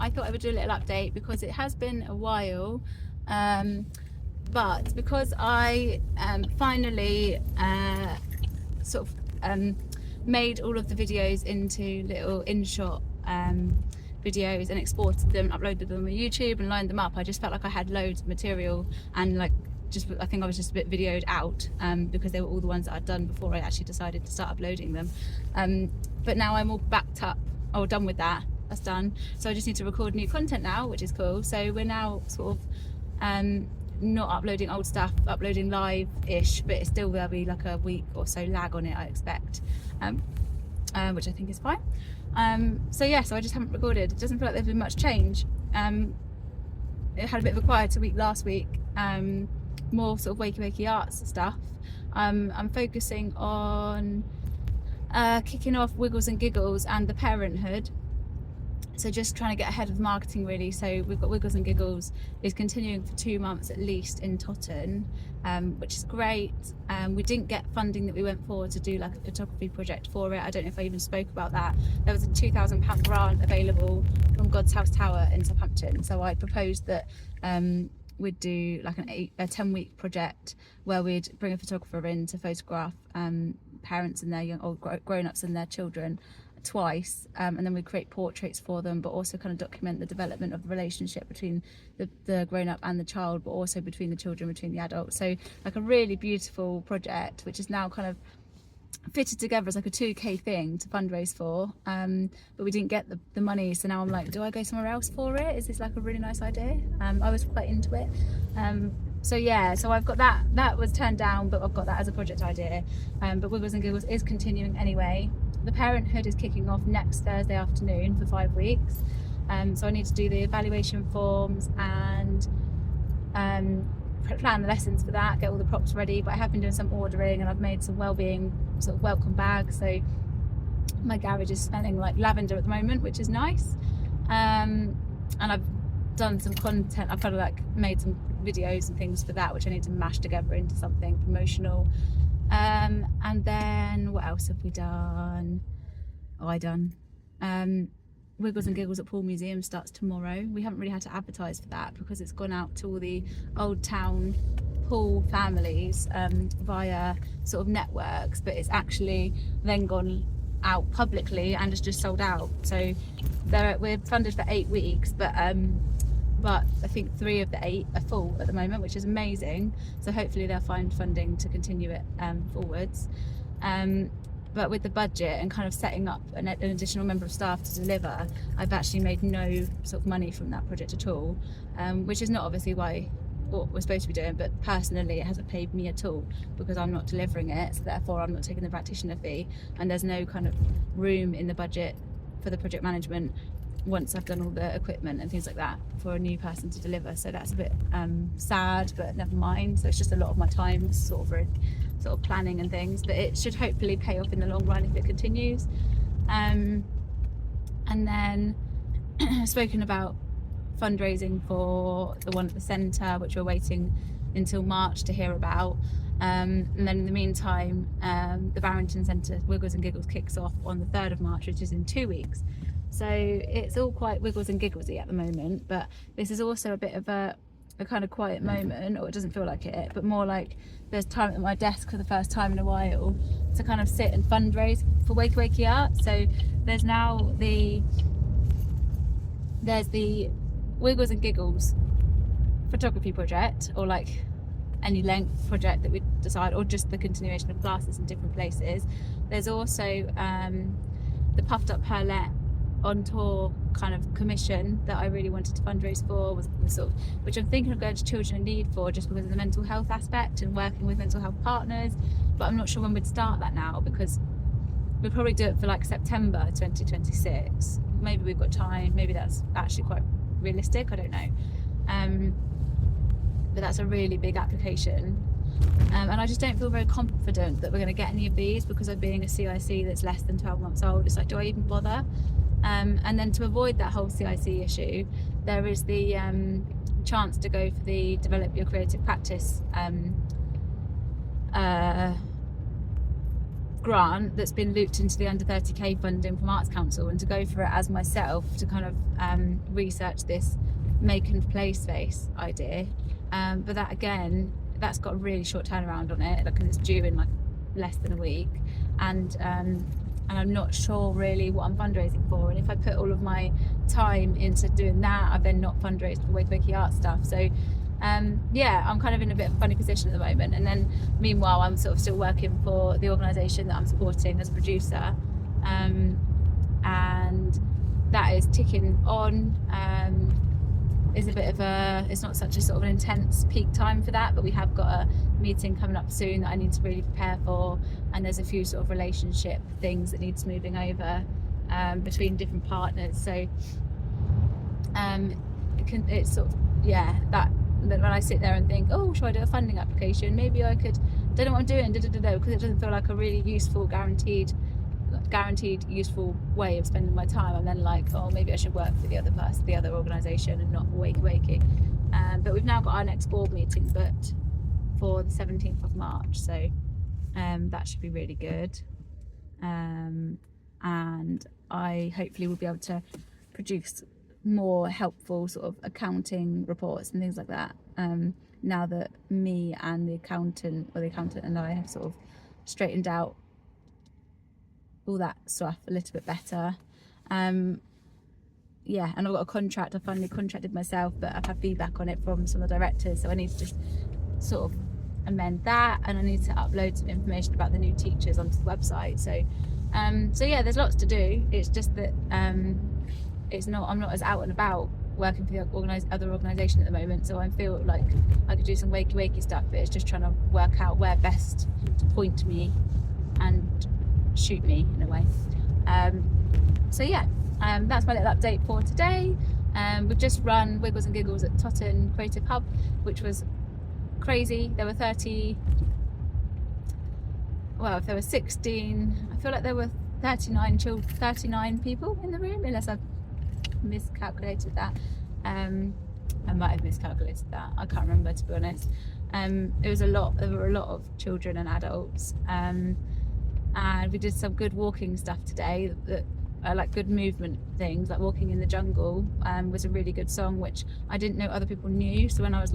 I thought I would do a little update because it has been a while, but because I finally sort of made all of the videos into little InShot videos and exported them, uploaded them on YouTube and lined them up, I just felt like I had loads of material, and like I think I was just a bit videoed out because they were all the ones that I'd done before I actually decided to start uploading them. But now I'm all backed up, done with that. That's done. So I just need to record new content now, which is cool. So we're now sort of not uploading old stuff, uploading live-ish, but it still will be like a week or so lag on it, I expect, which I think is fine. So yeah, so I just haven't recorded. It doesn't feel like there's been much change. It had a bit of a quieter week last week, more sort of wakey arts stuff. I'm focusing on kicking off Wiggles and Giggles and the Parenthood. So just trying to get ahead of marketing really. So we've got Wiggles and Giggles is continuing for 2 months at least in Totton, which is great. We didn't get funding that we went for to do like a photography project for it. I don't know if I even spoke about that. There was a £2,000 grant available from God's House Tower in Southampton. So I proposed that we'd do like a 10-week project where we'd bring a photographer in to photograph parents and their grown-ups and their children twice, and then we create portraits for them, but also kind of document the development of the relationship between the grown-up and the child, but also between the children, between the adults. So like a really beautiful project, which is now kind of fitted together as like a 2k thing to fundraise for, but we didn't get the money. So now I'm like, do I go somewhere else for it? Is this like a really nice idea? I was quite into it. So yeah, so I've got that was turned down, but I've got that as a project idea. But Wiggles and Giggles is continuing anyway. The Parenthood is kicking off next Thursday afternoon for 5 weeks. So I need to do the evaluation forms and plan the lessons for that, get all the props ready. But I have been doing some ordering, and I've made some wellbeing sort of welcome bags. So my garage is smelling like lavender at the moment, which is nice. And I've done some content. I've kind of like made some videos and things for that, which I need to mash together into something promotional. And then what else have we done? Wiggles and Giggles at Poole Museum starts tomorrow. We haven't really had to advertise for that because it's gone out to all the Old Town Poole families via sort of networks, but it's actually then gone out publicly and it's just sold out. So we're funded for 8 weeks, but I think 3 of the 8 are full at the moment, which is amazing. So hopefully they'll find funding to continue it forwards. But with the budget and kind of setting up an additional member of staff to deliver, I've actually made no sort of money from that project at all, which is not obviously what we're supposed to be doing, but personally it hasn't paid me at all because I'm not delivering it, so therefore I'm not taking the practitioner fee, and there's no kind of room in the budget for the project management once I've done all the equipment and things like that for a new person to deliver. So that's a bit sad, but never mind. So it's just a lot of my time sort of planning and things, but it should hopefully pay off in the long run if it continues. And then spoken about fundraising for the one at the centre, which we're waiting until March to hear about. And then in the meantime, the Barrington Centre Wiggles and Giggles kicks off on the 3rd of March, which is in 2 weeks. So it's all quite Wiggles and Gigglesy at the moment, but this is also a bit of a kind of quiet moment, or it doesn't feel like it, but more like there's time at my desk for the first time in a while to kind of sit and fundraise for Wakey Art. So there's now the Wiggles and Giggles photography project, or like any length project that we decide, or just the continuation of classes in different places. There's also the Puffed Up Perlette on tour kind of commission that I really wanted to fundraise for, was sort of, which I'm thinking of going to Children in Need for, just because of the mental health aspect and working with mental health partners. But I'm not sure when we'd start that now, because we'll probably do it for like September 2026. Maybe we've got time, maybe that's actually quite realistic, I don't know. But that's a really big application. And I just don't feel very confident that we're going to get any of these because of being a CIC that's less than 12 months old. It's like, do I even bother? And then to avoid that whole CIC issue, there is the chance to go for the Develop Your Creative Practice grant that's been looped into the under 30k funding from Arts Council, and to go for it as myself to kind of research this make and play space idea. But that again, that's got a really short turnaround on it, because it's due in like less than a week, and I'm not sure really what I'm fundraising for. And if I put all of my time into doing that, I've then not fundraised for Wakey Wakey art stuff. So yeah, I'm kind of in a bit of a funny position at the moment. And then meanwhile, I'm sort of still working for the organisation that I'm supporting as a producer, and that is ticking on. Is a bit of a, it's not such a sort of an intense peak time for that, but we have got a meeting coming up soon that I need to really prepare for, and there's a few sort of relationship things that needs moving over between different partners. So it's sort of, yeah, that when I sit there and think, oh, should I do a funding application, maybe I could, don't know what I'm doing, because it doesn't feel like a really useful guaranteed useful way of spending my time. I'm then like, oh, maybe I should work for the other person, the other organisation, and not Wakey Wakey. But we've now got our next board meeting booked for the 17th of March, so that should be really good. And I hopefully will be able to produce more helpful sort of accounting reports and things like that, now that me and the accountant and I have sort of straightened out all that stuff a little bit better. Yeah, and I've got a contract. I finally contracted myself, but I've had feedback on it from some of the directors, so I need to just sort of amend that, and I need to upload some information about the new teachers onto the website. So yeah, there's lots to do. It's just that I'm not as out and about working for the other organisation at the moment, so I feel like I could do some Wakey Wakey stuff, but it's just trying to work out where best to point me and shoot me in a way. So yeah, that's my little update for today. We've just run Wiggles and Giggles at Totton Creative Hub, which was crazy. There were 16, I feel like there were 39 people in the room, unless I've miscalculated that. I might have miscalculated that, I can't remember, to be honest. It was a lot. There were a lot of children and adults, and we did some good walking stuff today, that like good movement things, like Walking in the Jungle was a really good song, which I didn't know other people knew. So when I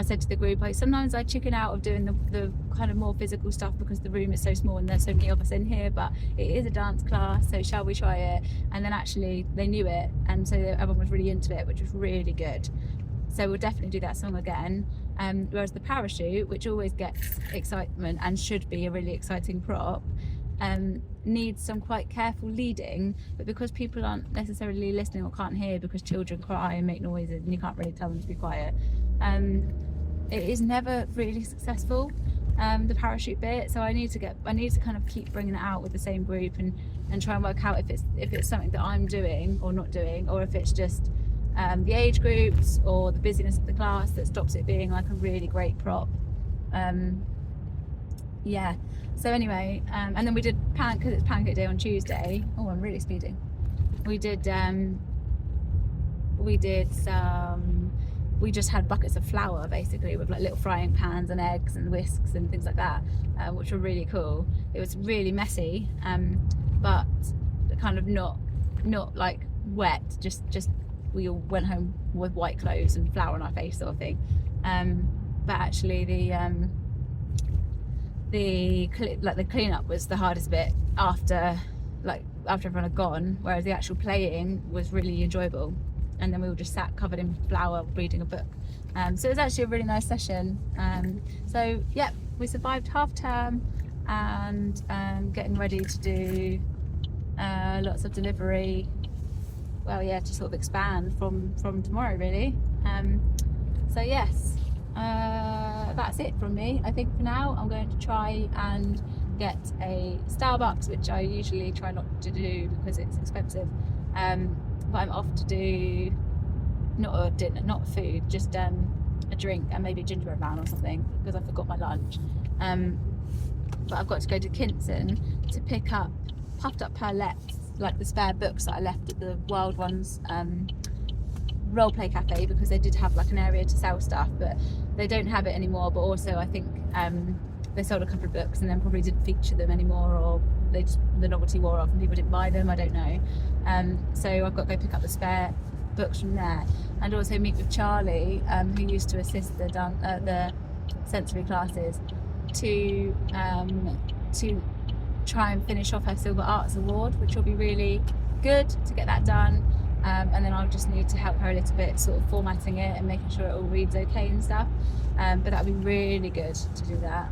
said to the group, sometimes I chicken out of doing the kind of more physical stuff because the room is so small and there's so many of us in here, but it is a dance class, so shall we try it? And then actually they knew it, and so everyone was really into it, which was really good. So we'll definitely do that song again. Whereas the parachute, which always gets excitement and should be a really exciting prop, needs some quite careful leading, but because people aren't necessarily listening or can't hear because children cry and make noises and you can't really tell them to be quiet, it is never really successful, the parachute bit. So I need to kind of keep bringing it out with the same group and try and work out if it's something that I'm doing or not doing, or if it's just the age groups or the busyness of the class that stops it being like a really great prop. Yeah, so anyway, and then we did because it's Pancake Day on Tuesday. Oh, I'm really speeding. We just had buckets of flour basically, with like little frying pans and eggs and whisks and things like that, which were really cool. It was really messy, but kind of not like wet, just we all went home with white clothes and flour on our face sort of thing. But actually the cleanup was the hardest bit after everyone had gone, whereas the actual playing was really enjoyable. And then we all just sat covered in flour reading a book. So it was actually a really nice session. So yeah, we survived half term, and getting ready to do lots of delivery. Well, yeah, to sort of expand from tomorrow really. So yes, that's it from me. I think for now I'm going to try and get a Starbucks, which I usually try not to do because it's expensive. But I'm off to do not a dinner, not food, just a drink and maybe a gingerbread man or something, because I forgot my lunch. But I've got to go to Kinson to pick up Puffed Up Perlettes, like the spare books that I left at the Wild Ones roleplay cafe, because they did have like an area to sell stuff, but they don't have it anymore. But also I think they sold a couple of books and then probably didn't feature them anymore, or the novelty wore off and people didn't buy them, I don't know. So I've got to go pick up the spare books from there, and also meet with Charlie, who used to assist the sensory classes, to try and finish off her Silver Arts Award, which will be really good to get that done. And then I'll just need to help her a little bit, sort of formatting it and making sure it all reads okay and stuff. But that would be really good to do that.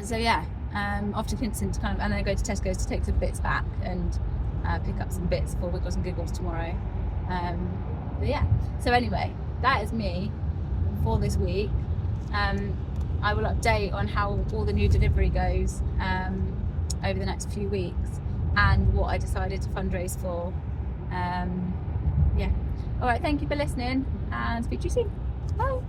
So yeah, off to Kinston to and then go to Tesco's to take some bits back and pick up some bits for Wiggles and Giggles tomorrow. But yeah, so anyway, that is me for this week. I will update on how all the new delivery goes over the next few weeks, and what I decided to fundraise for. Yeah. All right, thank you for listening, and speak to you soon. Bye.